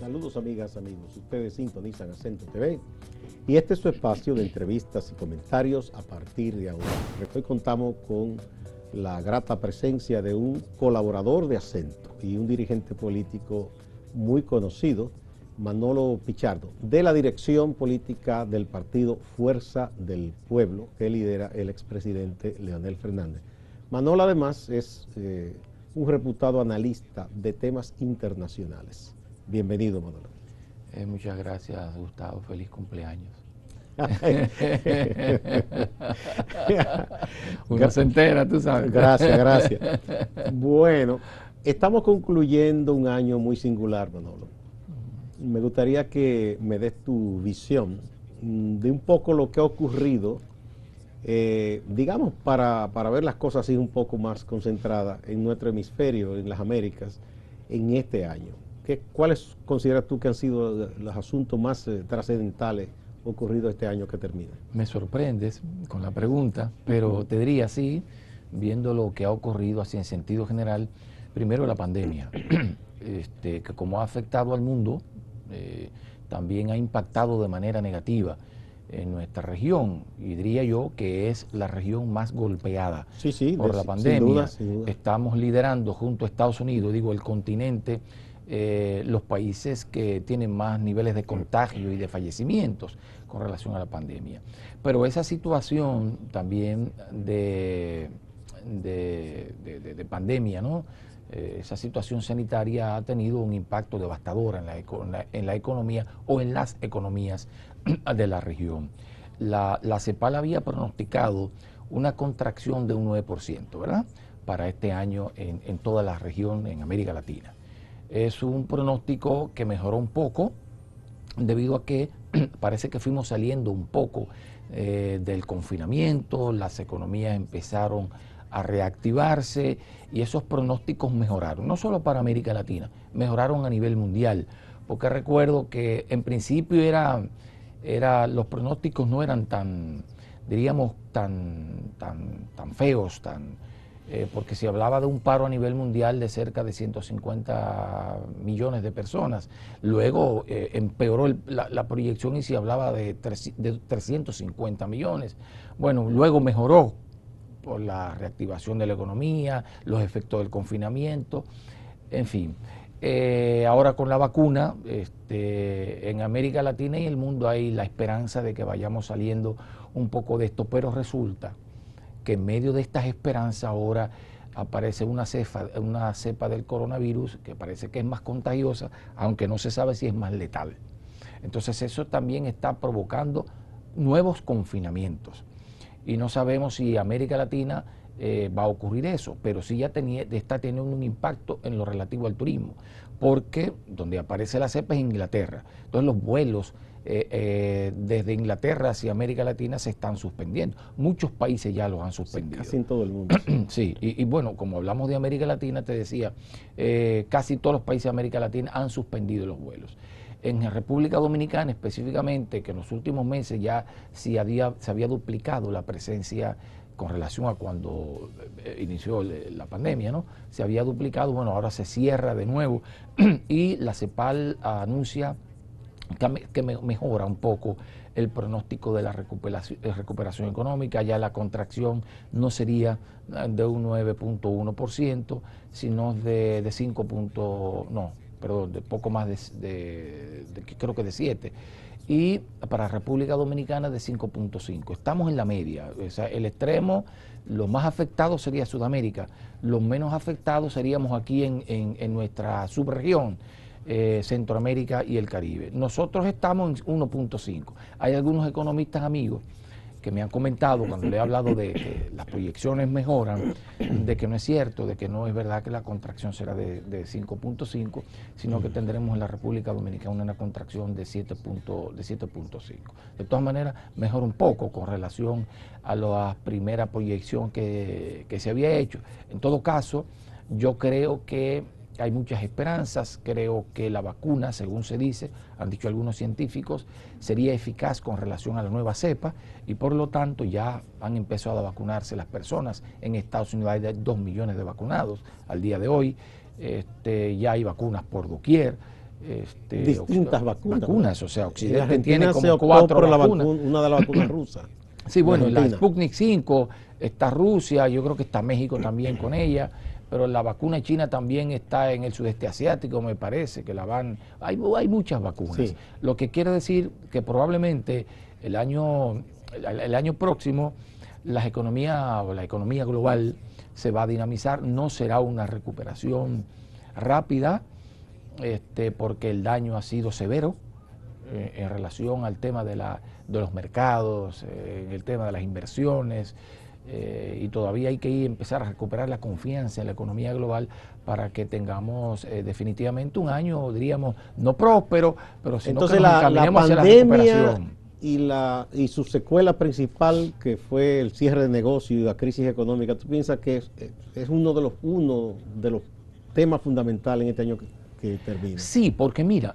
Saludos amigas, amigos. Ustedes sintonizan Acento TV y este es su espacio de entrevistas y comentarios a partir de ahora. Hoy contamos con la grata presencia de un colaborador de Acento y un dirigente político muy conocido, Manolo Pichardo, de la dirección política del partido Fuerza del Pueblo, que lidera el expresidente Leonel Fernández. Manolo además es un reputado analista de temas internacionales. Bienvenido, Manolo. Muchas gracias, Gustavo. Feliz cumpleaños. Uno se entera, tú sabes. Gracias, gracias. Bueno, estamos concluyendo un año muy singular, Manolo. Me gustaría que me des tu visión de un poco lo que ha ocurrido, digamos, para ver las cosas así un poco más concentradas en nuestro hemisferio, en las Américas, en este año. ¿Cuáles consideras tú que han sido los asuntos más trascendentales ocurridos este año que termina? Me sorprendes con la pregunta, pero te diría así, viendo lo que ha ocurrido así en sentido general, primero la pandemia, que como ha afectado al mundo, también ha impactado de manera negativa en nuestra región, y diría yo que es la región más golpeada por la pandemia. Sin duda, sin duda. Estamos liderando junto a Estados Unidos, digo, el continente, los países que tienen más niveles de contagio y de fallecimientos con relación a la pandemia. Pero esa situación también de pandemia, ¿no? Esa situación sanitaria ha tenido un impacto devastador en la economía o en las economías de la región. La CEPAL había pronosticado una contracción de un 9%, ¿verdad?, para este año en toda la región, en América Latina. Es un pronóstico que mejoró un poco debido a que parece que fuimos saliendo un poco del confinamiento, las economías empezaron a reactivarse y esos pronósticos mejoraron, no solo para América Latina, mejoraron a nivel mundial, porque recuerdo que en principio los pronósticos no eran tan, diríamos, tan feos, porque se hablaba de un paro a nivel mundial de cerca de 150 millones de personas. Luego empeoró la proyección y se hablaba de 350 millones. Bueno, luego mejoró por la reactivación de la economía, los efectos del confinamiento, en fin. Ahora con la vacuna, en América Latina y el mundo hay la esperanza de que vayamos saliendo un poco de esto, pero resulta que en medio de estas esperanzas ahora aparece una cepa del coronavirus que parece que es más contagiosa, aunque no se sabe si es más letal. Entonces eso también está provocando nuevos confinamientos y no sabemos si América Latina va a ocurrir eso, pero sí ya está teniendo un impacto en lo relativo al turismo, porque donde aparece la cepa es Inglaterra. Entonces los vuelos desde Inglaterra hacia América Latina se están suspendiendo. Muchos países ya los han suspendido. Sí, casi en todo el mundo. Sí, y bueno, como hablamos de América Latina, te decía, casi todos los países de América Latina han suspendido los vuelos. En República Dominicana específicamente, que en los últimos meses ya se había duplicado la presencia con relación a cuando inició la pandemia, ¿no? Se había duplicado, bueno, ahora se cierra de nuevo y la CEPAL anuncia que mejora un poco el pronóstico de la recuperación económica. Ya la contracción no sería de un 9.1%, sino de 5. De poco más creo que de 7. Y para República Dominicana de 5.5. Estamos en la media. O sea, el extremo, lo más afectado sería Sudamérica, los menos afectados seríamos aquí en nuestra subregión, Centroamérica y el Caribe. Nosotros estamos en 1.5. Hay algunos economistas amigos que me han comentado cuando le he hablado de que las proyecciones mejoran, de que no es cierto, de que no es verdad que la contracción será de 5.5, sino que tendremos en la República Dominicana una contracción de 7.5. De todas maneras, mejora un poco con relación a la primera proyección que se había hecho. En todo caso, yo creo que hay muchas esperanzas, creo que la vacuna, según se dice, han dicho algunos científicos, sería eficaz con relación a la nueva cepa y por lo tanto ya han empezado a vacunarse las personas. En Estados Unidos hay 2 millones de vacunados al día de hoy, ya hay vacunas por doquier, distintas vacunas. O sea, Y Occidente Argentina tiene se como optó 4 por vacunas. una de las vacunas rusas. Sí, bueno, la Argentina. Sputnik 5, está Rusia, yo creo que está México también con ella, pero la vacuna china también está en el sudeste asiático, me parece, que la van... Hay muchas vacunas. Sí. Lo que quiere decir que probablemente el año próximo la economía global se va a dinamizar, no será una recuperación rápida, porque el daño ha sido severo en relación al tema de los mercados, en el tema de las inversiones, y todavía hay que empezar a recuperar la confianza en la economía global para que tengamos definitivamente un año, diríamos, no próspero, pero sino Entonces que nos la encaminemos hacia la pandemia recuperación. y su secuela principal, que fue el cierre de negocios y la crisis económica, ¿tú piensas que es uno de los temas fundamentales en este año que termina? Sí, porque mira,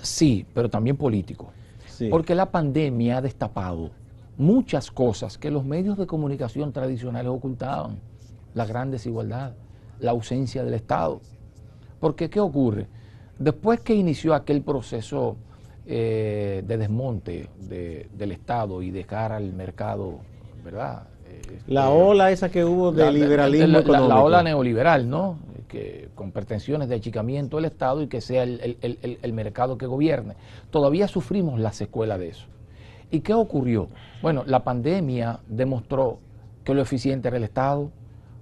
sí, pero también político. Sí. Porque la pandemia ha destapado muchas cosas que los medios de comunicación tradicionales ocultaban. La gran desigualdad, la ausencia del Estado. Porque, ¿qué ocurre? Después que inició aquel proceso de desmonte del Estado y dejar al mercado, ¿verdad? La ola esa que hubo de liberalismo económico. La ola neoliberal, ¿no? Que con pretensiones de achicamiento del Estado y que sea el mercado que gobierne. Todavía sufrimos la secuela de eso. ¿Y qué ocurrió? Bueno, la pandemia demostró que lo eficiente era el Estado,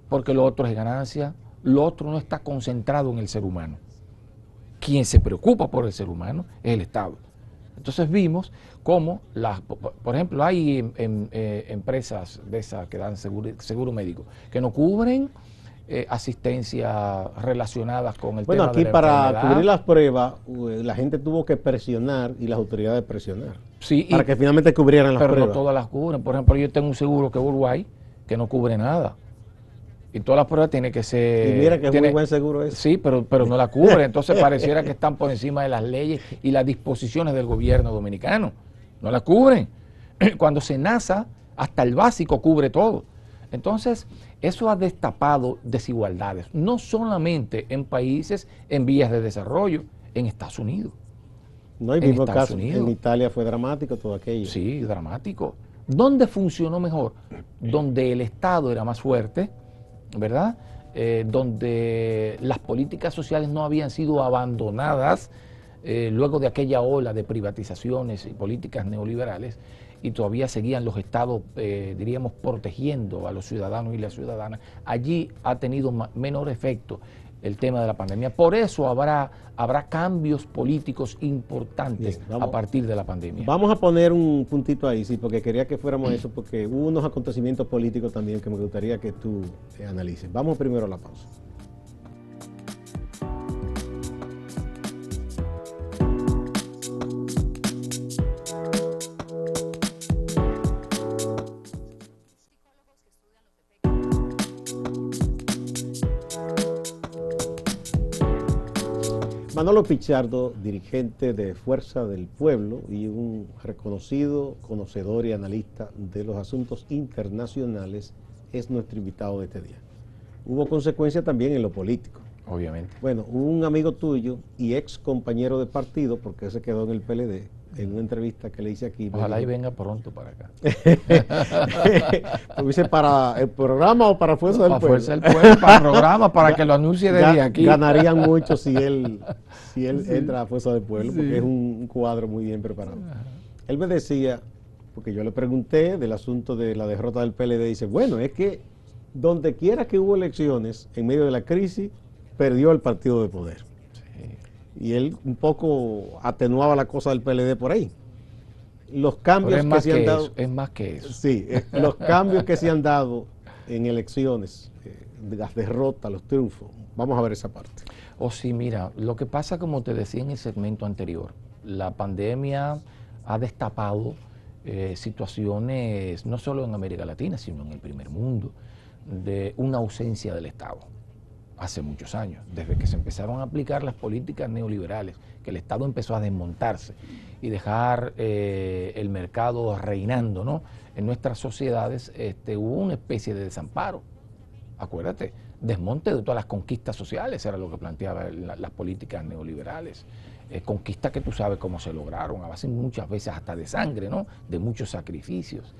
porque lo otro es ganancia, lo otro no está concentrado en el ser humano. Quien se preocupa por el ser humano es el Estado. Entonces vimos cómo, por ejemplo, hay empresas de esas que dan seguro médico, que no cubren asistencia relacionadas con el tema de la Bueno, aquí para enfermedad. cubrir las pruebas, la gente tuvo que presionar y las autoridades presionar. Sí, para que finalmente cubrieran las pero pruebas. no todas las cubren. Por ejemplo, yo tengo un seguro que es Uruguay, que no cubre nada. Y todas las pruebas tienen que ser... Y mira que es muy buen seguro ese. Sí, pero no la cubre. Entonces pareciera que están por encima de las leyes y las disposiciones del gobierno dominicano. No la cubren. Cuando se NASA, hasta el básico cubre todo. Entonces, eso ha destapado desigualdades, no solamente en países en vías de desarrollo, en Estados Unidos. No hay En mismo Estados caso. Unidos. En Italia fue dramático todo aquello. Sí, dramático. ¿Dónde funcionó mejor? Donde el Estado era más fuerte, ¿verdad? Donde las políticas sociales no habían sido abandonadas luego de aquella ola de privatizaciones y políticas neoliberales, y todavía seguían los estados, diríamos, protegiendo a los ciudadanos y las ciudadanas. Allí ha tenido menor efecto el tema de la pandemia. Por eso habrá cambios políticos importantes a partir de la pandemia. Vamos a poner un puntito ahí, sí, porque quería que fuéramos a eso, porque hubo unos acontecimientos políticos también que me gustaría que tú analices. Vamos primero a la pausa. Manolo Pichardo, dirigente de Fuerza del Pueblo y un reconocido conocedor y analista de los asuntos internacionales, es nuestro invitado de este día. Hubo consecuencias también en lo político. Obviamente. Bueno, un amigo tuyo y ex compañero de partido, porque se quedó en el PLD, en una entrevista que le hice aquí. Ojalá y venga pronto para acá. ¿Lo dice para el programa o para Fuerza del Pueblo? Para Fuerza del Pueblo, para el programa, para que lo anuncie desde aquí. Ganarían mucho si él entra a Fuerza del Pueblo, porque es un cuadro muy bien preparado. Él me decía, porque yo le pregunté del asunto de la derrota del PLD, dice, bueno, es que donde quiera que hubo elecciones, en medio de la crisis, perdió el partido de poder. Y él un poco atenuaba la cosa del PLD por ahí. Los cambios que se han dado... Es más que eso. Sí, los cambios que se han dado en elecciones, las derrotas, los triunfos. Vamos a ver esa parte. Sí, mira, lo que pasa, como te decía en el segmento anterior, la pandemia ha destapado situaciones, no solo en América Latina, sino en el primer mundo, de una ausencia del Estado. Hace muchos años, desde que se empezaron a aplicar las políticas neoliberales, que el Estado empezó a desmontarse y dejar el mercado reinando, ¿no? En nuestras sociedades hubo una especie de desamparo. Acuérdate, desmonte de todas las conquistas sociales, era lo que planteaban las políticas neoliberales. Conquistas que tú sabes cómo se lograron, a base muchas veces hasta de sangre, ¿no? De muchos sacrificios.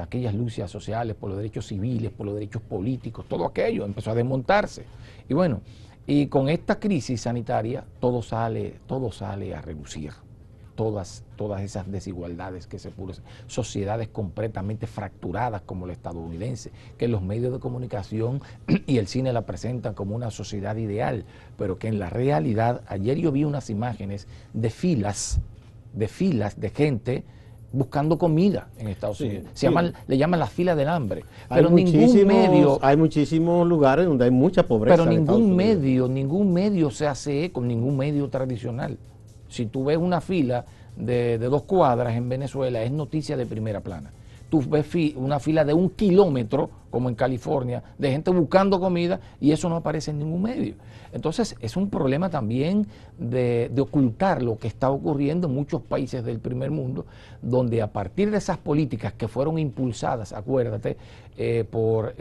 Aquellas luchas sociales por los derechos civiles, por los derechos políticos, todo aquello empezó a desmontarse. Y bueno, y con esta crisis sanitaria todo sale a relucir. Todas esas desigualdades que se producen, sociedades completamente fracturadas como la estadounidense, que los medios de comunicación y el cine la presentan como una sociedad ideal, pero que en la realidad, ayer yo vi unas imágenes de filas de gente buscando comida en Estados Unidos. Le llaman las filas del hambre. Pero hay muchísimos lugares donde hay mucha pobreza. Pero ningún medio se hace eco, ningún medio tradicional. Si tú ves una fila de 2 cuadras en Venezuela, es noticia de primera plana. Tú ves una fila de 1 kilómetro, como en California, de gente buscando comida, y eso no aparece en ningún medio. Entonces, es un problema también de ocultar lo que está ocurriendo en muchos países del primer mundo, donde a partir de esas políticas que fueron impulsadas, acuérdate, por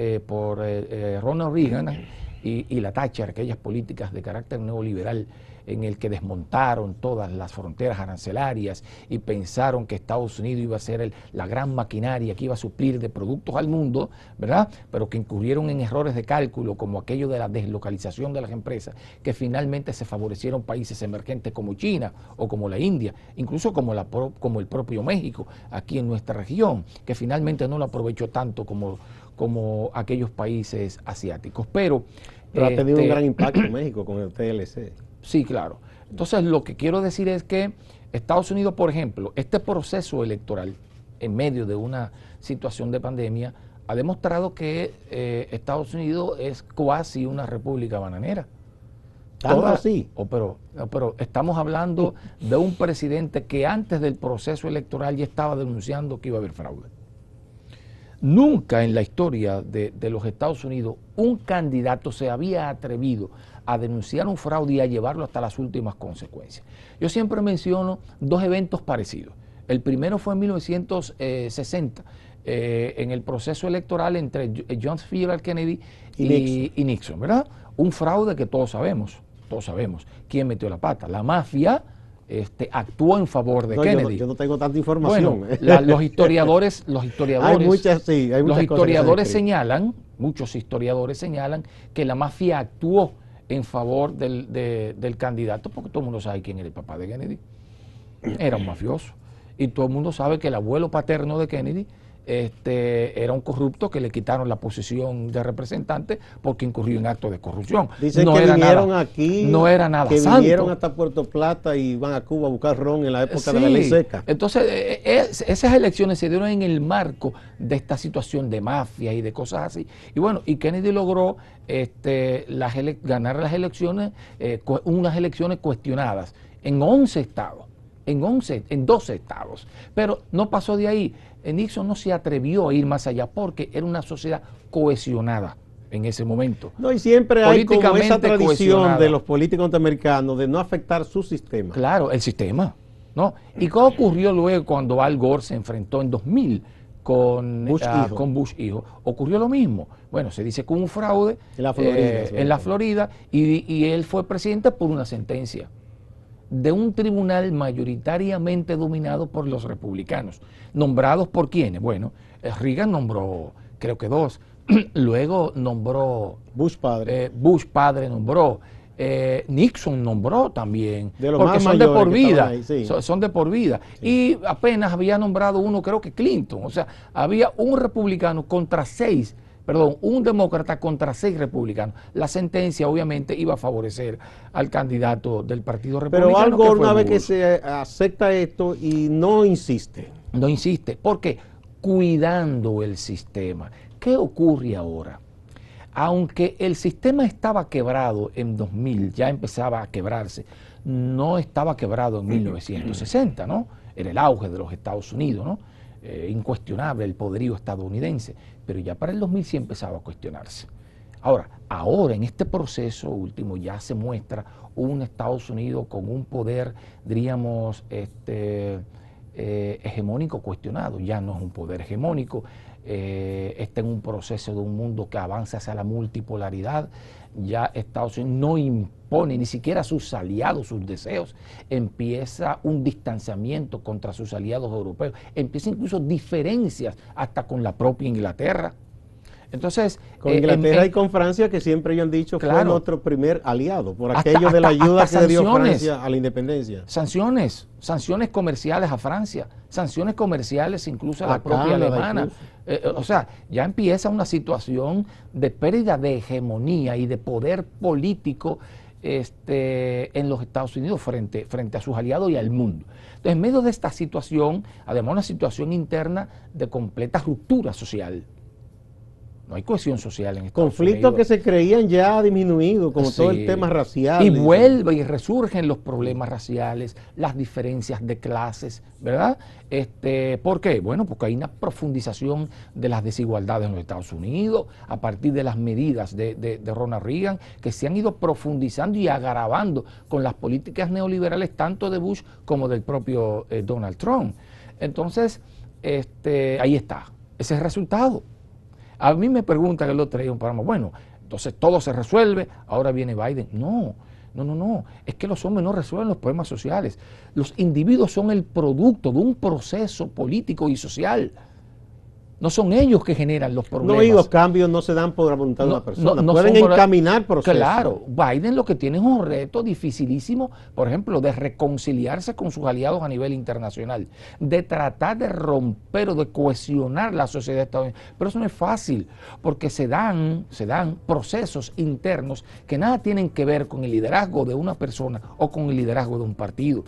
Ronald Reagan y la Thatcher, aquellas políticas de carácter neoliberal, en el que desmontaron todas las fronteras arancelarias y pensaron que Estados Unidos iba a ser la gran maquinaria que iba a suplir de productos al mundo, ¿verdad? Pero que incurrieron en errores de cálculo, como aquello de la deslocalización de las empresas, que finalmente se favorecieron países emergentes como China o como la India, incluso como el propio México, aquí en nuestra región, que finalmente no lo aprovechó tanto como aquellos países asiáticos. Pero ha tenido un gran impacto México con el TLC. Sí, claro. Entonces, lo que quiero decir es que Estados Unidos, por ejemplo, este proceso electoral en medio de una situación de pandemia ha demostrado que Estados Unidos es casi una república bananera. ¿Tanto así? Pero estamos hablando de un presidente que antes del proceso electoral ya estaba denunciando que iba a haber fraude. Nunca en la historia de los Estados Unidos un candidato se había atrevido a denunciar un fraude y a llevarlo hasta las últimas consecuencias. Yo siempre menciono 2 eventos parecidos. El primero fue en 1960, en el proceso electoral entre John F. Kennedy y Nixon, ¿verdad? Un fraude que todos sabemos quién metió la pata. La mafia actuó en favor de Kennedy. Yo no tengo tanta información. Bueno, los historiadores señalan, muchos historiadores señalan que la mafia actuó en favor del candidato, porque todo el mundo sabe quién era el papá de Kennedy. Era un mafioso. Y todo el mundo sabe que el abuelo paterno de Kennedy era un corrupto que le quitaron la posición de representante porque incurrió en actos de corrupción. Dicen no que era vinieron nada, aquí, no era nada que santo. vinieron hasta Puerto Plata y van a Cuba a buscar ron en la época de la ley seca. Entonces, esas elecciones se dieron en el marco de esta situación de mafia y de cosas así. Y bueno, y Kennedy logró ganar las elecciones, unas elecciones cuestionadas en 11 estados. En 12 estados, pero no pasó de ahí. Nixon no se atrevió a ir más allá porque era una sociedad cohesionada en ese momento. No, y siempre hay como esa tradición de los políticos norteamericanos de no afectar su sistema. Claro, el sistema, ¿no? ¿Y qué ocurrió luego cuando Al Gore se enfrentó en 2000 con Bush hijo? Ocurrió lo mismo. Bueno, se dice que hubo un fraude en la Florida y él fue presidente por una sentencia de un tribunal mayoritariamente dominado por los republicanos. ¿Nombrados por quiénes? Bueno, Reagan nombró, creo que 2. Luego nombró... Bush padre nombró. Nixon nombró también. Porque son de por vida. Ahí, sí. Son de por vida. Sí. Y apenas había nombrado uno, creo que Clinton. O sea, había un republicano contra 6. Un demócrata contra 6 republicanos. La sentencia obviamente iba a favorecer al candidato del Partido Republicano. Pero Al Gore, una vez que se acepta esto y no insiste. No insiste. ¿Por qué? Cuidando el sistema. ¿Qué ocurre ahora? Aunque el sistema estaba quebrado en 2000, ya empezaba a quebrarse, no estaba quebrado en 1960, ¿no? Era el auge de los Estados Unidos, ¿no? Incuestionable el poderío estadounidense, pero ya para el 2000 sí empezaba a cuestionarse. Ahora en este proceso último ya se muestra un Estados Unidos con un poder, diríamos, hegemónico cuestionado. Ya no es un poder hegemónico, está en un proceso de un mundo que avanza hacia la multipolaridad. Ya Estados Unidos no impone ni siquiera a sus aliados sus deseos, empieza un distanciamiento contra sus aliados europeos, empieza incluso diferencias hasta con la propia Inglaterra. Entonces, con Inglaterra y con Francia, que siempre ellos han dicho claro, fue nuestro primer aliado, por aquello de la ayuda que dio Francia a la independencia. Sanciones comerciales a Francia, sanciones comerciales incluso a la propia alemana. O sea, ya empieza una situación de pérdida de hegemonía y de poder político en los Estados Unidos frente a sus aliados y al mundo. Entonces, en medio de esta situación, además una situación interna de completa ruptura social. No hay cohesión social en Estados Conflictos que se creían ya disminuidos, como todo el tema racial. Y vuelve y resurgen los problemas raciales, las diferencias de clases, ¿verdad? ¿Por qué? Bueno, porque hay una profundización de las desigualdades en los Estados Unidos a partir de las medidas de Ronald Reagan, que se han ido profundizando y agravando con las políticas neoliberales tanto de Bush como del propio Donald Trump. Entonces, ahí está, ese es el resultado. A mí me preguntan el otro día un programa, bueno, entonces todo se resuelve, ahora viene Biden. No, es que los hombres no resuelven los problemas sociales. Los individuos son el producto de un proceso político y social. No son ellos que generan los problemas. No, y los cambios no se dan por la voluntad de una persona, pueden encaminar procesos. Claro, Biden lo que tiene es un reto dificilísimo, por ejemplo, de reconciliarse con sus aliados a nivel internacional, de tratar de romper o de cohesionar la sociedad estadounidense. Pero eso no es fácil, porque se dan procesos internos que nada tienen que ver con el liderazgo de una persona o con el liderazgo de un partido.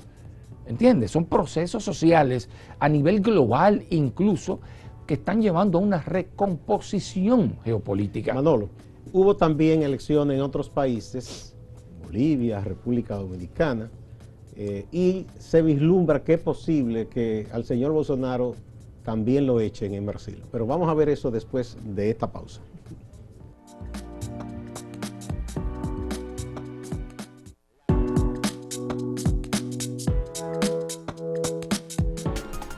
¿Entiendes? Son procesos sociales a nivel global incluso, que están llevando a una recomposición geopolítica. Manolo, hubo también elecciones en otros países, Bolivia, República Dominicana, y se vislumbra que es posible que al señor Bolsonaro también lo echen en Brasil. Pero vamos a ver eso después de esta pausa.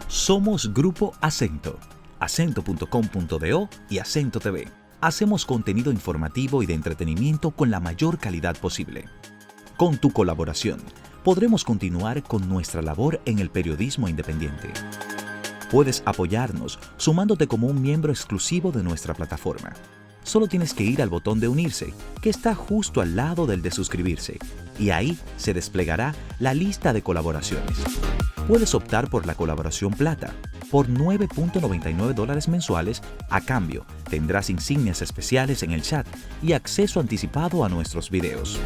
Somos Grupo Acento. Acento.com.do y Acento TV. Hacemos contenido informativo y de entretenimiento con la mayor calidad posible. Con tu colaboración, podremos continuar con nuestra labor en el periodismo independiente. Puedes apoyarnos sumándote como un miembro exclusivo de nuestra plataforma. Solo tienes que ir al botón de unirse, que está justo al lado del de suscribirse, y ahí se desplegará la lista de colaboraciones. Puedes optar por la colaboración plata, por $9.99 mensuales. A cambio, tendrás insignias especiales en el chat y acceso anticipado a nuestros videos.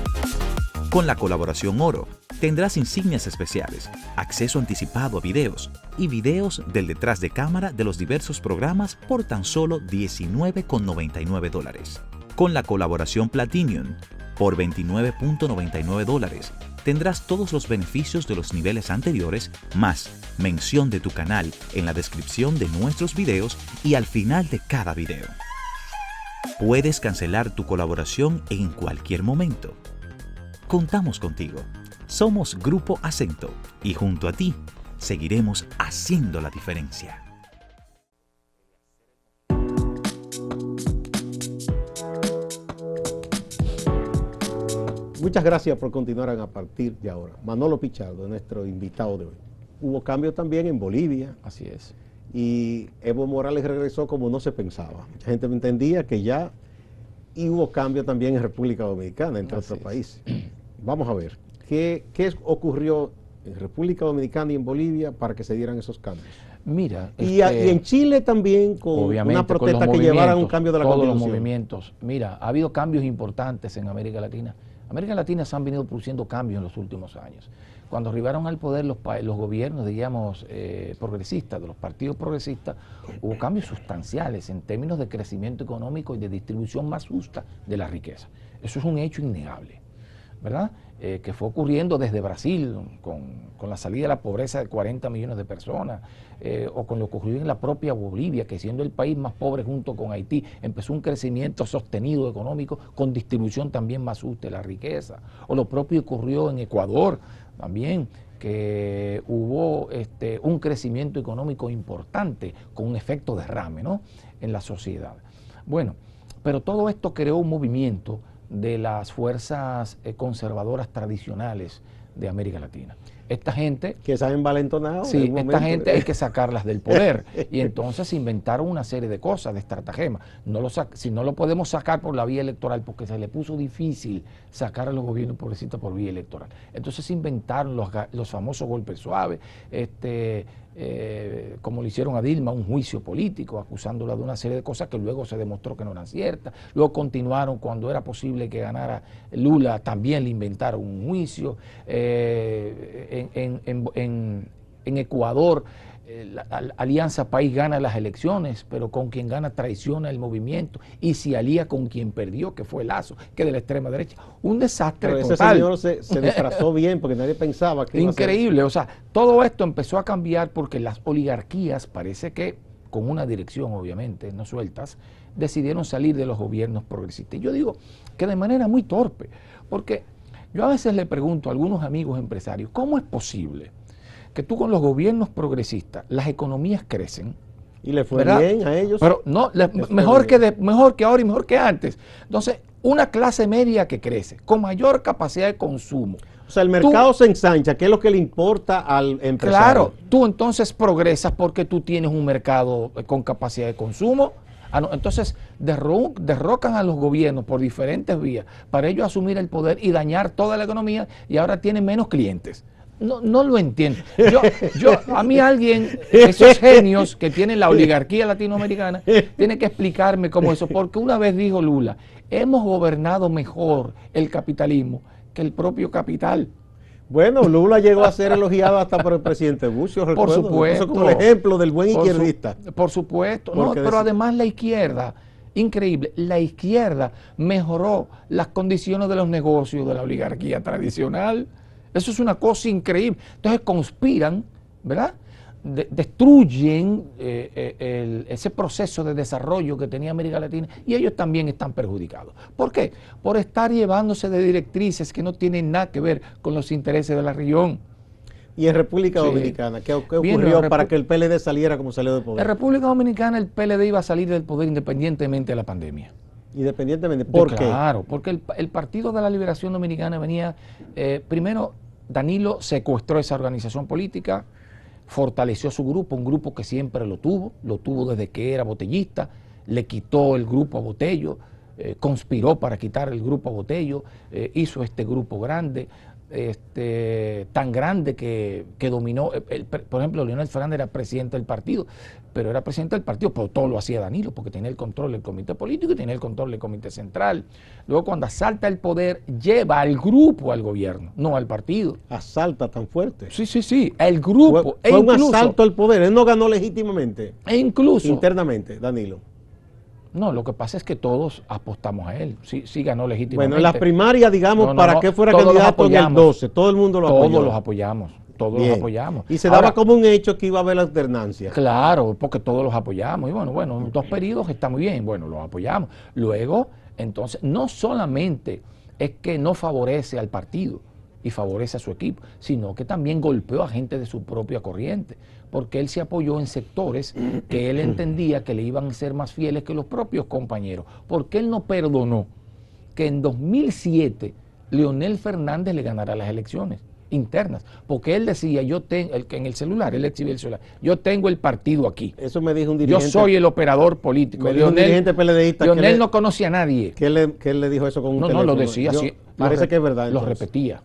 Con la colaboración oro, tendrás insignias especiales, acceso anticipado a videos y videos del detrás de cámara de los diversos programas por tan solo $19.99. Con la colaboración Platinum, por $29.99, tendrás todos los beneficios de los niveles anteriores, más mención de tu canal en la descripción de nuestros videos y al final de cada video. Puedes cancelar tu colaboración en cualquier momento. Contamos contigo. Somos Grupo Acento y junto a ti seguiremos haciendo la diferencia. Muchas gracias por continuar a partir de ahora. Manolo Pichardo, nuestro invitado de hoy. Hubo cambios también en Bolivia. Así es. Y Evo Morales regresó como no se pensaba. Mucha gente entendía que ya... Y hubo cambios también en República Dominicana, entre otros países. Vamos a ver, ¿qué ocurrió en República Dominicana y en Bolivia para que se dieran esos cambios? Mira, y en Chile también con una protesta que llevara a un cambio de la Constitución. Todos los movimientos. Mira, ha habido cambios importantes en América Latina. América Latina se han venido produciendo cambios en los últimos años. Cuando arribaron al poder los gobiernos, digamos, progresistas, de los partidos progresistas, hubo cambios sustanciales en términos de crecimiento económico y de distribución más justa de la riqueza. Eso es un hecho innegable, ¿verdad? Que fue ocurriendo desde Brasil, con la salida de la pobreza de 40 millones de personas, o con lo que ocurrió en la propia Bolivia, que siendo el país más pobre junto con Haití, empezó un crecimiento sostenido económico con distribución también más justa de la riqueza. O lo propio ocurrió en Ecuador, también que hubo un crecimiento económico importante con un efecto derrame, ¿no?, en la sociedad. Bueno, pero todo esto creó un movimiento de las fuerzas conservadoras tradicionales de América Latina. Esta gente... Que se han envalentonado. Sí, esta gente hay que sacarlas del poder. Y entonces inventaron una serie de cosas, de estratagemas. Si no lo podemos sacar por la vía electoral, porque se le puso difícil sacar a los gobiernos progresistas por vía electoral. Entonces inventaron los famosos golpes suaves, como le hicieron a Dilma, un juicio político, acusándola de una serie de cosas que luego se demostró que no eran ciertas. Luego continuaron, cuando era posible que ganara Lula, también le inventaron un juicio. En Ecuador, la Alianza País gana las elecciones, pero con quien gana traiciona el movimiento y se alía con quien perdió, que fue Lazo, que de la extrema derecha. Un desastre pero total. Ese señor se disfrazó bien porque nadie pensaba que increíble, o sea, todo esto empezó a cambiar porque las oligarquías, parece que con una dirección obviamente, no sueltas, decidieron salir de los gobiernos progresistas. Y yo digo que de manera muy torpe, porque yo a veces le pregunto a algunos amigos empresarios, ¿cómo es posible que tú con los gobiernos progresistas las economías crecen? Y le fue ¿verdad? bien a ellos. Pero no, mejor que ahora y mejor que antes. Entonces, una clase media que crece, con mayor capacidad de consumo. O sea, el mercado se ensancha, que es lo que le importa al empresario. Claro, tú entonces progresas porque tú tienes un mercado con capacidad de consumo. No, entonces derrocan a los gobiernos por diferentes vías para ellos asumir el poder y dañar toda la economía, y ahora tienen menos clientes. No lo entiendo. A mí alguien, esos genios que tienen la oligarquía latinoamericana, tiene que explicarme cómo eso, porque una vez dijo Lula, hemos gobernado mejor el capitalismo que el propio capital. Bueno, Lula llegó a ser elogiado hasta por el presidente Bush, yo recuerdo. Por supuesto. Eso como el ejemplo del buen izquierdista. Por supuesto. No, pero además la izquierda, increíble, la izquierda mejoró las condiciones de los negocios de la oligarquía tradicional. Eso es una cosa increíble. Entonces conspiran, ¿verdad? Destruyen ese proceso de desarrollo que tenía América Latina, y ellos también están perjudicados. ¿Por qué? Por estar llevándose de directrices que no tienen nada que ver con los intereses de la región. ¿Y en República Dominicana qué ocurrió para que el PLD saliera como salió del poder? En República Dominicana el PLD iba a salir del poder independientemente de la pandemia. Independientemente, ¿por qué? Claro, porque el Partido de la Liberación Dominicana venía, primero, Danilo secuestró esa organización política, fortaleció su grupo, un grupo que siempre lo tuvo desde que era botellista, le quitó el grupo a Botello, conspiró para quitar el grupo a Botello, hizo este grupo grande, tan grande que dominó, por ejemplo, Leonel Fernández era presidente del partido, pero todo lo hacía Danilo, porque tenía el control del comité político y tenía el control del comité central. Luego, cuando asalta el poder, lleva al grupo al gobierno, no al partido. ¿Asalta tan fuerte? Sí, el grupo. Fue un asalto al poder, él no ganó legítimamente. E incluso internamente, Danilo. No, lo que pasa es que todos apostamos a él. Sí ganó legítimamente. Bueno, en las primarias, digamos, para que fuera candidato en el 12, todo el mundo lo apoyó. Todos los apoyamos. Todos los apoyamos. Y se daba como un hecho que iba a haber alternancia. Claro, porque todos los apoyamos. Y bueno, 2 periodos está muy bien. Bueno, los apoyamos. Luego, entonces, no solamente es que no favorece al partido y favorece a su equipo, sino que también golpeó a gente de su propia corriente, porque él se apoyó en sectores que él entendía que le iban a ser más fieles que los propios compañeros, porque él no perdonó que en 2007 Leonel Fernández le ganara las elecciones internas, porque él decía, en el celular, él exhibía el celular, yo tengo el partido aquí. Eso me dijo un dirigente. Yo soy el operador político. Me dijo un dirigente PLDista. Leonel no conocía a nadie. Que él le dijo eso con un teléfono. No, lo decía así. Parece que es verdad. Lo repetía.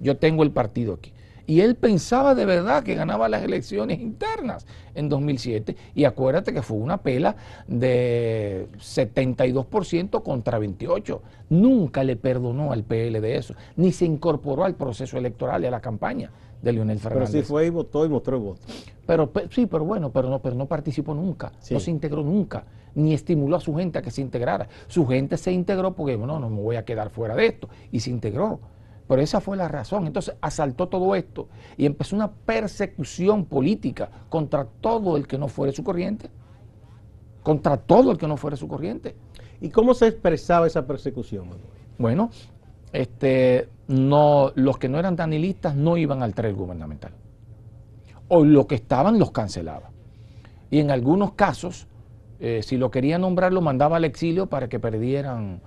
Yo tengo el partido aquí. Y él pensaba de verdad que ganaba las elecciones internas en 2007. Y acuérdate que fue una pela de 72% contra 28%. Nunca le perdonó al PL de eso, ni se incorporó al proceso electoral y a la campaña de Leonel Fernández. Pero sí fue y votó y mostró el voto. Pero no participó nunca, sí. No se integró nunca, ni estimuló a su gente a que se integrara. Su gente se integró porque, no me voy a quedar fuera de esto, y se integró. Pero esa fue la razón. Entonces asaltó todo esto y empezó una persecución política contra todo el que no fuera su corriente. Contra todo el que no fuera su corriente. ¿Y cómo se expresaba esa persecución, Manuel? Bueno, no, los que no eran danilistas no iban al tren gubernamental. O los que estaban los cancelaba. Y en algunos casos, si lo quería nombrar, lo mandaba al exilio para que perdieran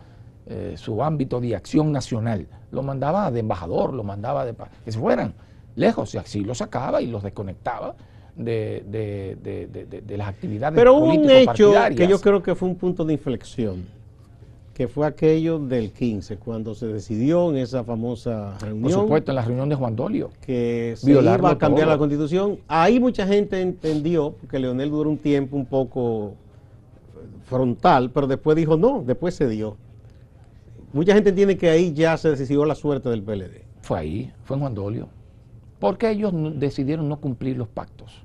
su ámbito de acción nacional. Lo mandaba de embajador, lo mandaba de que se fueran lejos, y así los sacaba y los desconectaba de las actividades Pero hubo un hecho partidarias. que yo creo que fue un punto de inflexión, que fue aquello del 15, cuando se decidió en esa famosa reunión. Por supuesto, en la reunión de Juan Dolio. Que se iba a cambiar la Constitución. Ahí mucha gente entendió, porque Leonel duró un tiempo un poco frontal, pero después dijo no, después se dio. Mucha gente entiende que ahí ya se decidió la suerte del PLD. Fue ahí, fue en Juan Dolio. Porque ellos decidieron no cumplir los pactos.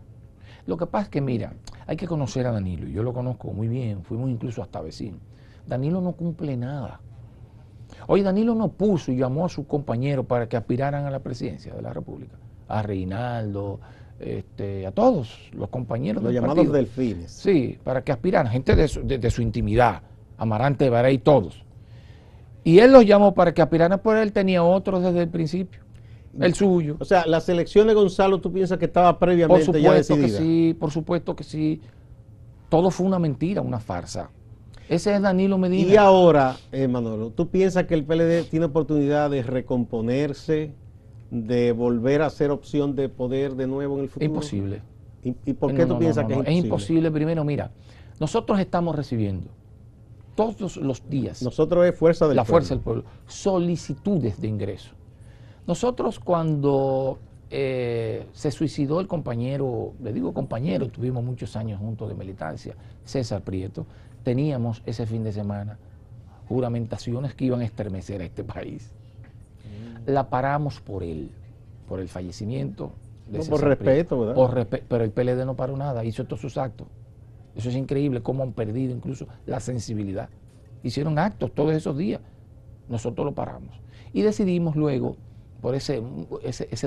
Lo que pasa es que, mira, hay que conocer a Danilo. Yo lo conozco muy bien, fuimos incluso hasta vecinos. Danilo no cumple nada. Hoy Danilo no puso y llamó a sus compañeros para que aspiraran a la presidencia de la República. A Reinaldo, a todos los compañeros los del llamados partido. delfines. Sí, para que aspiraran, gente de su intimidad, Amarante, Barey, todos. Y él los llamó para que aspiraran, pero él tenía otros desde el principio, el suyo. O sea, la selección de Gonzalo, ¿tú piensas que estaba previamente ya decidida? Que sí, por supuesto que sí. Todo fue una mentira, una farsa. Ese es Danilo Medina. Y ahora, Manolo, ¿tú piensas que el PLD tiene oportunidad de recomponerse, de volver a ser opción de poder de nuevo en el futuro? Imposible. ¿Y por qué tú piensas que es imposible? Es imposible. Primero, mira, nosotros estamos recibiendo todos los días. Nosotros es Fuerza del Pueblo. La Fuerza del Pueblo. Solicitudes de ingreso. Nosotros cuando se suicidó el compañero, le digo compañero, tuvimos muchos años juntos de militancia, César Prieto, teníamos ese fin de semana juramentaciones que iban a estremecer a este país. La paramos por él, por el fallecimiento de César por respeto, Prieto. ¿verdad? Pero el PLD no paró nada, hizo todos sus actos. Eso es increíble, cómo han perdido incluso la sensibilidad. Hicieron actos todos esos días, nosotros lo paramos. Y decidimos luego, por ese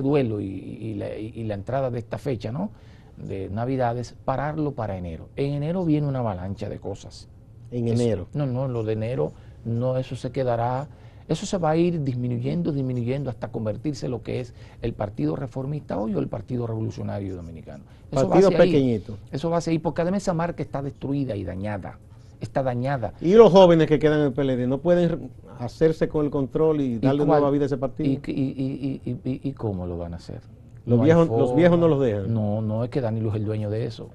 duelo y la entrada de esta fecha, ¿no?, de Navidades, pararlo para enero. En enero viene una avalancha de cosas. En enero. No, lo de enero, no, eso se quedará, eso se va a ir disminuyendo hasta convertirse en lo que es el Partido Reformista hoy o el Partido Revolucionario Dominicano. Eso Partido pequeñito. Eso va a seguir, porque además esa marca está destruida y dañada. Está dañada. Y los jóvenes que quedan en el PLD no pueden hacerse con el control y darle nueva vida a ese partido. ¿Y cómo lo van a hacer? Los viejos no los dejan. No, es que Danilo es el dueño de eso.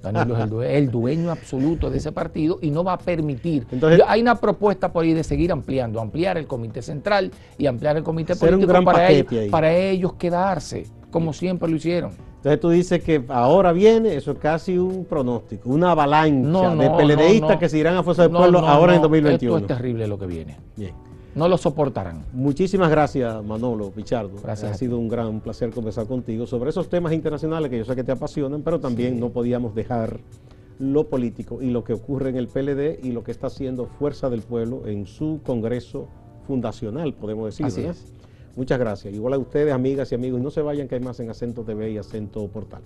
Danilo es el dueño absoluto de ese partido y no va a permitir. Entonces, hay una propuesta por ahí de seguir ampliar el comité central y ampliar el comité político para ellos quedarse, como siempre lo hicieron. Entonces tú dices que ahora viene, eso es casi un pronóstico, una avalancha de PLDistas que se irán a Fuerza del Pueblo ahora en 2021. Esto es terrible lo que viene. Bien. No lo soportarán. Muchísimas gracias, Manolo Pichardo. Gracias. Ha sido un gran placer conversar contigo sobre esos temas internacionales que yo sé que te apasionan, pero también no podíamos dejar lo político y lo que ocurre en el PLD y lo que está haciendo Fuerza del Pueblo en su congreso fundacional, podemos decir. Así ¿verdad? es. Muchas gracias. Igual a ustedes, amigas y amigos, y no se vayan, que hay más en Acento TV y Acento Portal.